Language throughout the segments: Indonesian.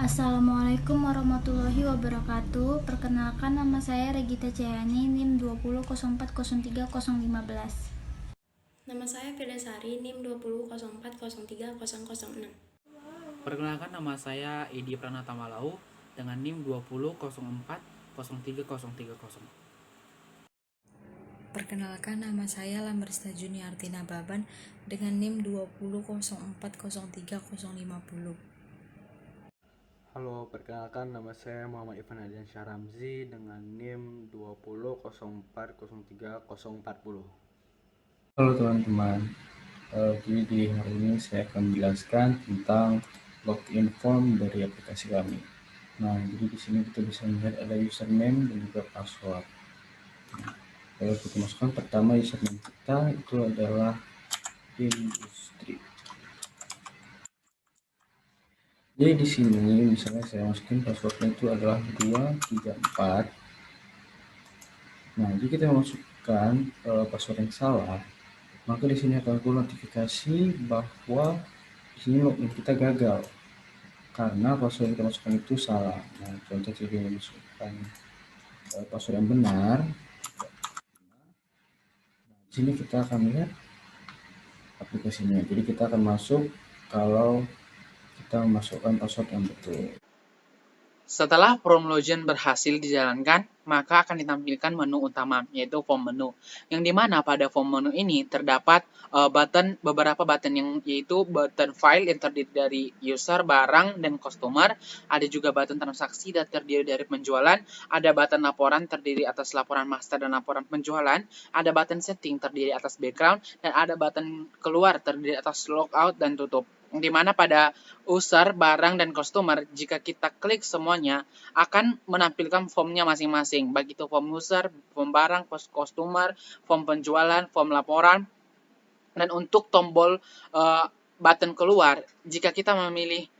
Assalamualaikum warahmatullahi wabarakatuh. Perkenalkan, nama saya Regita Cayani, NIM 2004030015. Nama saya Firdasari, NIM 2004030006. Perkenalkan, nama saya Edi Pranata Malau dengan NIM 2004030300. Perkenalkan, nama saya Lambersta Juniartina Baban dengan NIM 2004030050. Halo, perkenalkan nama saya Muhammad Irfan Adrian Syahramzi dengan NIM 2004030040. Halo teman-teman, jadi di hari ini saya akan menjelaskan tentang login form dari aplikasi kami. Nah, jadi di sini kita bisa melihat ada username dan juga password. Kalau kita masukkan, pertama username kita itu adalah industri. Jadi di sini misalnya saya masukin passwordnya itu adalah 234. Nah, jika kita masukkan password yang salah, maka di sini akan keluar notifikasi bahwa di sini login kita gagal karena password yang kita masukkan itu salah. Nah, contoh jika kita masukkan password yang benar, di sini kita akan lihat aplikasinya. Jadi kita akan masuk kalau kita memasukkan password yang betul. Setelah form login berhasil dijalankan, maka akan ditampilkan menu utama, yaitu form menu. Yang dimana pada form menu ini terdapat beberapa button yaitu button file yang terdiri dari user, barang, dan customer. Ada juga button transaksi dan terdiri dari penjualan. Ada button laporan terdiri atas laporan master dan laporan penjualan. Ada button setting terdiri atas background. Dan ada button keluar terdiri atas logout dan tutup. Di mana pada user, barang, dan customer, jika kita klik semuanya, akan menampilkan formnya masing-masing. Baik itu form user, form barang, customer, form penjualan, form laporan. Dan untuk tombol button keluar, jika kita memilih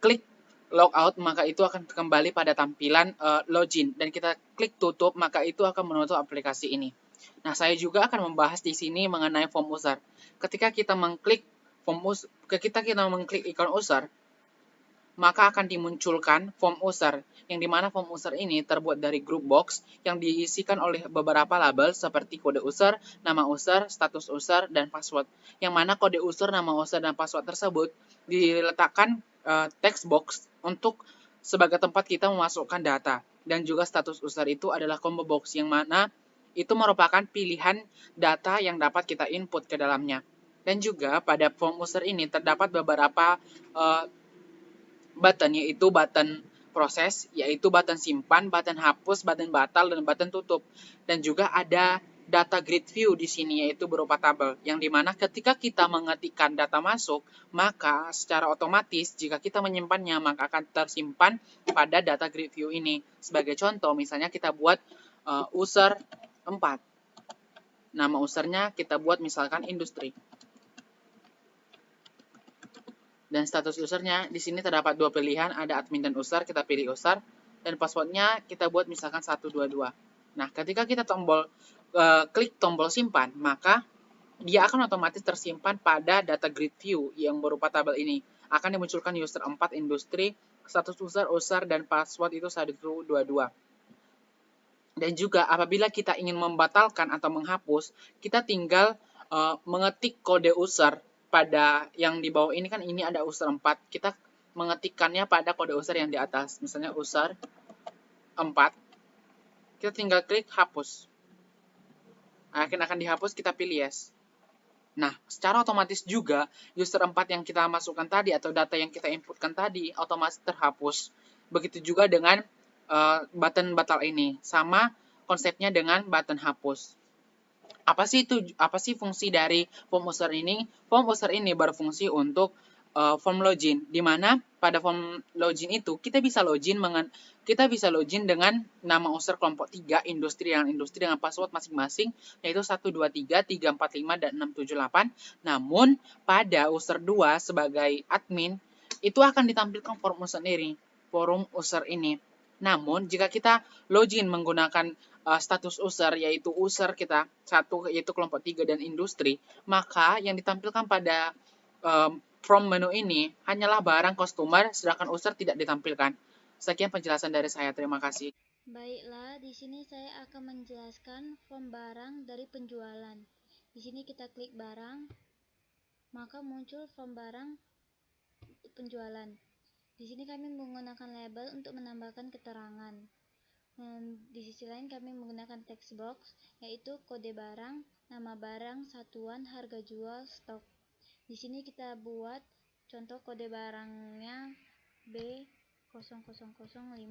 klik logout, maka itu akan kembali pada tampilan login. Dan kita klik tutup, maka itu akan menutup aplikasi ini. Nah, saya juga akan membahas di sini mengenai form user. Ketika kita mengklik ikon user, maka akan dimunculkan form user, yang dimana form user ini terbuat dari group box yang diisikan oleh beberapa label seperti kode user, nama user, status user, dan password. Yang mana kode user, nama user, dan password tersebut diletakkan text box untuk sebagai tempat kita memasukkan data. Dan juga status user itu adalah combo box, yang mana itu merupakan pilihan data yang dapat kita input ke dalamnya. Dan juga pada form user ini terdapat beberapa button, yaitu button proses, yaitu button simpan, button hapus, button batal, dan button tutup. Dan juga ada data grid view di sini, yaitu berupa tabel, yang dimana ketika kita mengetikkan data masuk, maka secara otomatis jika kita menyimpannya, maka akan tersimpan pada data grid view ini. Sebagai contoh, misalnya kita buat user 4. Nama usernya kita buat misalkan industri. Dan status usernya, di sini terdapat dua pilihan, ada admin dan user, kita pilih user, dan passwordnya kita buat misalkan 122. Nah, ketika kita klik tombol simpan, maka dia akan otomatis tersimpan pada data grid view yang berupa tabel ini. Akan dimunculkan user 4, industri, status user, dan password itu 122. Dan juga apabila kita ingin membatalkan atau menghapus, kita tinggal mengetik kode user pada yang di bawah ini, kan ini ada user 4. Kita mengetikkannya pada kode user yang di atas. Misalnya user 4. Kita tinggal klik hapus. Akan dihapus, kita pilih yes. Nah, secara otomatis juga user 4 yang kita masukkan tadi atau data yang kita inputkan tadi otomatis terhapus. Begitu juga dengan button batal ini. Sama konsepnya dengan button hapus. Apa sih fungsi dari form user ini? Form user ini berfungsi untuk form login, di mana pada form login itu kita bisa login dengan nama user kelompok 3, industri dengan password masing-masing, yaitu 123, 345, dan 678. Namun pada user 2 sebagai admin itu akan ditampilkan form user ini. Namun, jika kita login menggunakan status user, yaitu user kita 1, yaitu kelompok 3 dan industri, maka yang ditampilkan pada from menu ini hanyalah barang customer, sedangkan user tidak ditampilkan. Sekian penjelasan dari saya. Terima kasih. Baiklah, di sini saya akan menjelaskan form barang dari penjualan. Di sini kita klik barang, maka muncul form barang penjualan. Di sini kami menggunakan label untuk menambahkan keterangan. Dan di sisi lain kami menggunakan text box, yaitu kode barang, nama barang, satuan, harga jual, stok. Di sini kita buat contoh kode barangnya B0005.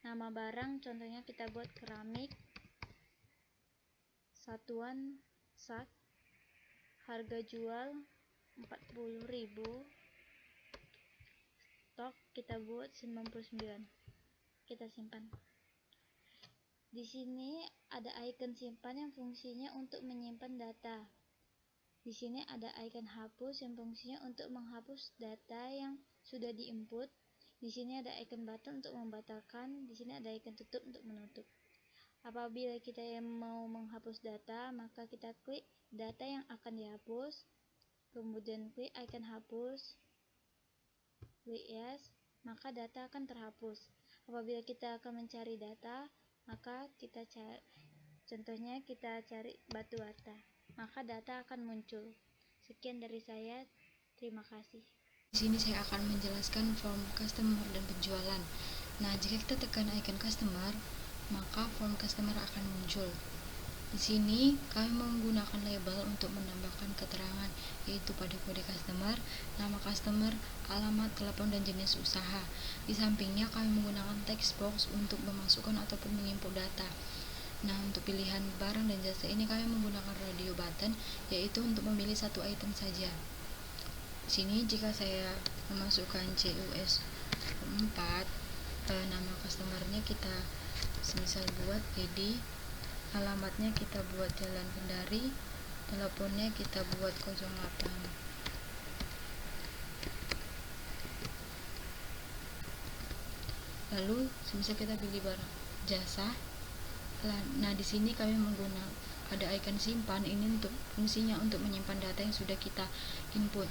Nama barang contohnya kita buat keramik, satuan sak, harga jual 40.000, stok kita buat 99. Kita simpan. Di sini ada icon simpan yang fungsinya untuk menyimpan data. Di sini ada icon hapus yang fungsinya untuk menghapus data yang sudah diinput. Di sini ada icon button untuk membatalkan. Di sini ada icon tutup untuk menutup. Apabila kita mau menghapus data, maka kita klik data yang akan dihapus, kemudian klik icon hapus, klik yes, maka data akan terhapus. Apabila kita akan mencari data, maka kita cari, contohnya kita cari batu bata, maka data akan muncul. Sekian dari saya, terima kasih. Di sini saya akan menjelaskan form customer dan penjualan. Nah, jika kita tekan icon customer, maka form customer akan muncul. Di sini kami menggunakan label untuk menambahkan keterangan, yaitu pada kode customer, nama customer, alamat, telepon, dan jenis usaha. Di sampingnya kami menggunakan text box untuk memasukkan ataupun menginput data. Nah, untuk pilihan barang dan jasa ini kami menggunakan radio button, yaitu untuk memilih satu item saja. Di sini jika saya memasukkan CUS 4, nama customernya kita semisal buat Edi, alamatnya kita buat Jalan Kendari, teleponnya kita buat 08. Lalu semisal kita pilih barang jasa. Nah, di sini kami menggunakan ada icon simpan, ini untuk fungsinya untuk menyimpan data yang sudah kita input.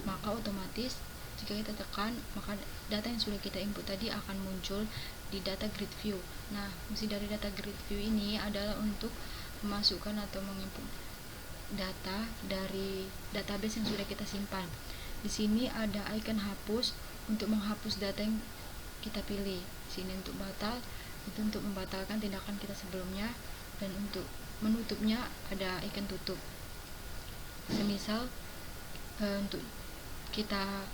Maka otomatis jika kita tekan, maka data yang sudah kita input tadi akan muncul di data grid view. Nah, fungsi dari data grid view ini adalah untuk memasukkan atau menginput data dari database yang sudah kita simpan. Di sini ada icon hapus untuk menghapus data yang kita pilih. Di sini untuk batal, itu untuk membatalkan tindakan kita sebelumnya, dan untuk menutupnya ada icon tutup. Semisal untuk kita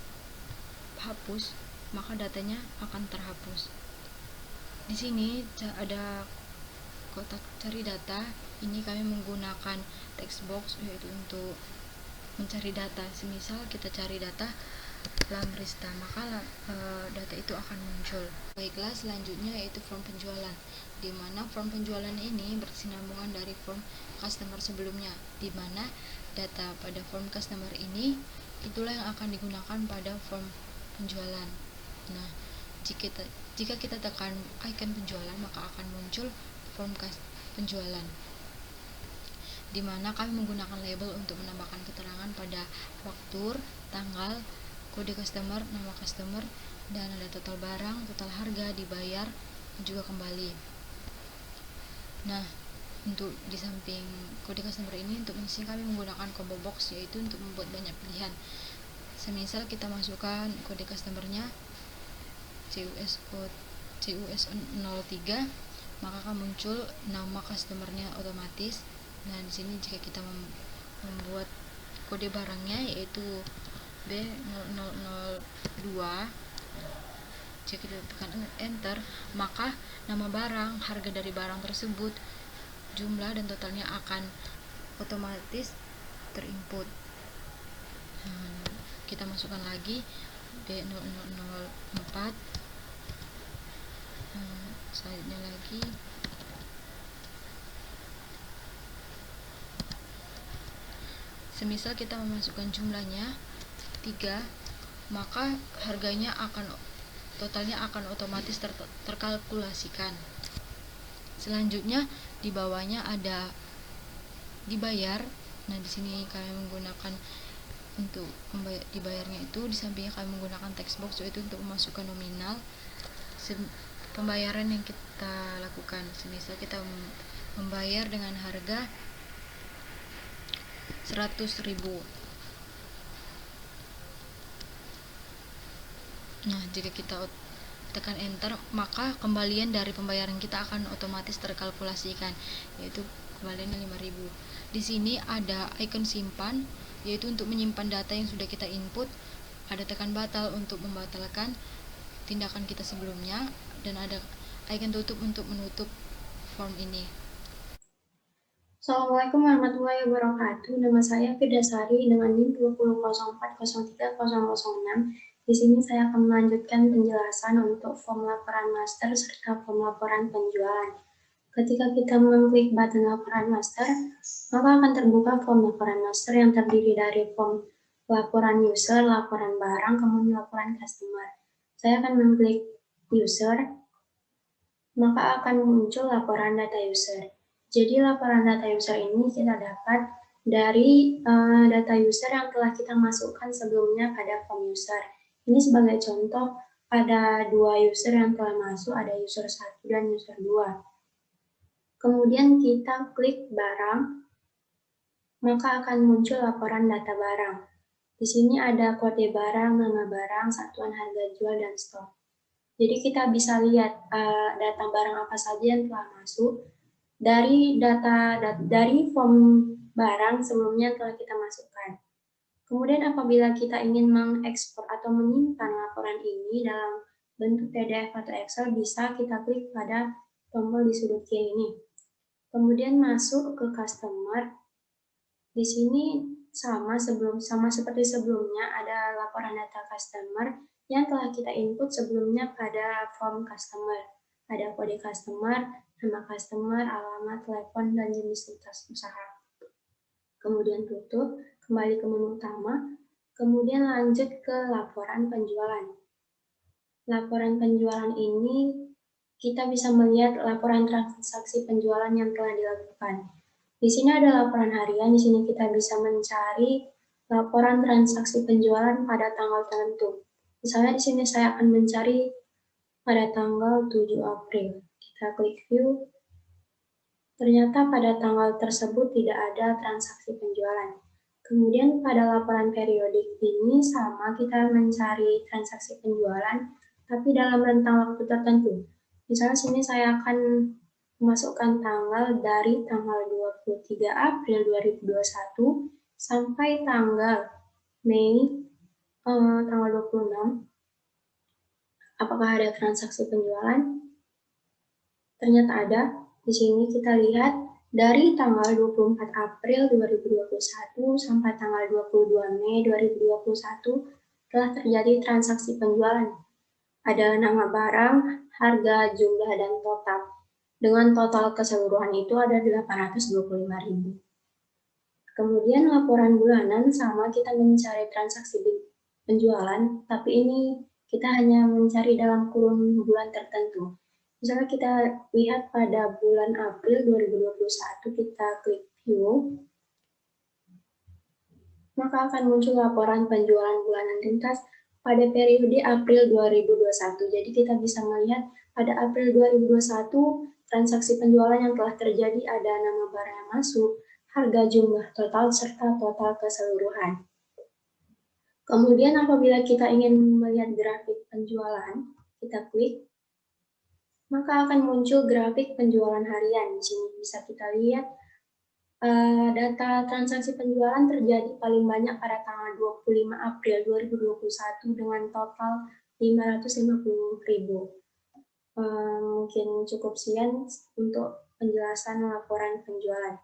hapus, maka datanya akan terhapus. Di sini ada kotak cari data. Ini kami menggunakan text box, yaitu untuk mencari data. Semisal kita cari data Lamrista, maka data itu akan muncul. Baiklah, selanjutnya yaitu form penjualan, di mana form penjualan ini berkesinambungan dari form customer sebelumnya, di mana data pada form customer ini itulah yang akan digunakan pada form penjualan. Nah, jika kita tekan icon penjualan, maka akan muncul form penjualan, di mana kami menggunakan label untuk menambahkan keterangan pada faktur, tanggal, kode customer, nama customer, dan ada total barang, total harga, dibayar, dan juga kembali. Nah, untuk di samping kode customer ini, untuk mengisi kami menggunakan combo box, yaitu untuk membuat banyak pilihan. Semisal kita masukkan kode customernya CUS 03, maka akan muncul nama customernya otomatis. Nah, di sini jika kita membuat kode barangnya yaitu B0002, jika kita tekan enter, maka nama barang, harga dari barang tersebut, jumlah dan totalnya akan otomatis terinput. Kita masukkan lagi B0004, selanjutnya lagi semisal kita memasukkan jumlahnya 3, maka harganya totalnya akan otomatis terkalkulasikan. Selanjutnya di bawahnya ada dibayar. Nah, di sini kami menggunakan untuk dibayarnya itu di sampingnya kami menggunakan text box, yaitu untuk memasukkan nominal pembayaran yang kita lakukan. Semisal kita membayar dengan harga 100.000. Nah, jika kita tekan enter, maka kembalian dari pembayaran kita akan otomatis terkalkulasikan, yaitu kembaliannya 5.000. Di sini ada icon simpan, yaitu untuk menyimpan data yang sudah kita input. Ada tekan batal untuk membatalkan tindakan kita sebelumnya, dan ada icon tutup untuk menutup form ini. Assalamualaikum warahmatullahi wabarakatuh. Nama saya Firdasari dengan NIM 2004031006. Di sini saya akan melanjutkan penjelasan untuk form laporan master serta form laporan penjualan. Ketika kita mengklik button laporan master, maka akan terbuka form laporan master yang terdiri dari form laporan user, laporan barang, kemudian laporan customer. Saya akan mengklik user, maka akan muncul laporan data user. Jadi laporan data user ini kita dapat dari data user yang telah kita masukkan sebelumnya pada form user. Ini sebagai contoh, ada 2 user yang telah masuk, ada user 1 dan user 2. Kemudian kita klik barang, maka akan muncul laporan data barang. Di sini ada kode barang, nama barang, satuan harga jual, dan stok. Jadi kita bisa lihat data barang apa saja yang telah masuk dari dari form barang sebelumnya yang telah kita masukkan. Kemudian apabila kita ingin mengekspor atau menyimpan laporan ini dalam bentuk PDF atau Excel, bisa kita klik pada tombol di sudut kiri ini. Kemudian masuk ke customer. Di sini sama seperti sebelumnya, ada laporan data customer yang telah kita input sebelumnya pada form customer. Ada kode customer, nama customer, alamat, telepon, dan jenis usaha. Kemudian tutup, kembali ke menu utama, kemudian lanjut ke laporan penjualan. Laporan penjualan ini kita bisa melihat laporan transaksi penjualan yang telah dilakukan. Di sini ada laporan harian, di sini kita bisa mencari laporan transaksi penjualan pada tanggal tertentu. Misalnya di sini saya akan mencari pada tanggal 7 April. Kita klik view. Ternyata pada tanggal tersebut tidak ada transaksi penjualan. Kemudian pada laporan periodik ini sama, kita mencari transaksi penjualan, tapi dalam rentang waktu tertentu. Misalnya sini saya akan memasukkan tanggal dari tanggal 23 April 2021 sampai tanggal Mei tanggal 26. Apakah ada transaksi penjualan? Ternyata ada. Di sini kita lihat dari tanggal 24 April 2021 sampai tanggal 22 Mei 2021 telah terjadi transaksi penjualan. Ada nama barang, harga, jumlah, dan total. Dengan total keseluruhan itu ada 825.000. Kemudian laporan bulanan sama, kita mencari transaksi penjualan, tapi ini kita hanya mencari dalam kurun bulan tertentu. Misalnya kita lihat pada bulan April 2021, kita klik view, maka akan muncul laporan penjualan bulanan lintas pada periode April 2021. Jadi kita bisa melihat pada April 2021, transaksi penjualan yang telah terjadi ada nama barang yang masuk, harga, jumlah total, serta total keseluruhan. Kemudian apabila kita ingin melihat grafik penjualan, kita klik, maka akan muncul grafik penjualan harian. Di sini bisa kita lihat data transaksi penjualan terjadi paling banyak pada tanggal 25 April 2021 dengan total 550.000. Mungkin cukup sekian untuk penjelasan laporan penjualan.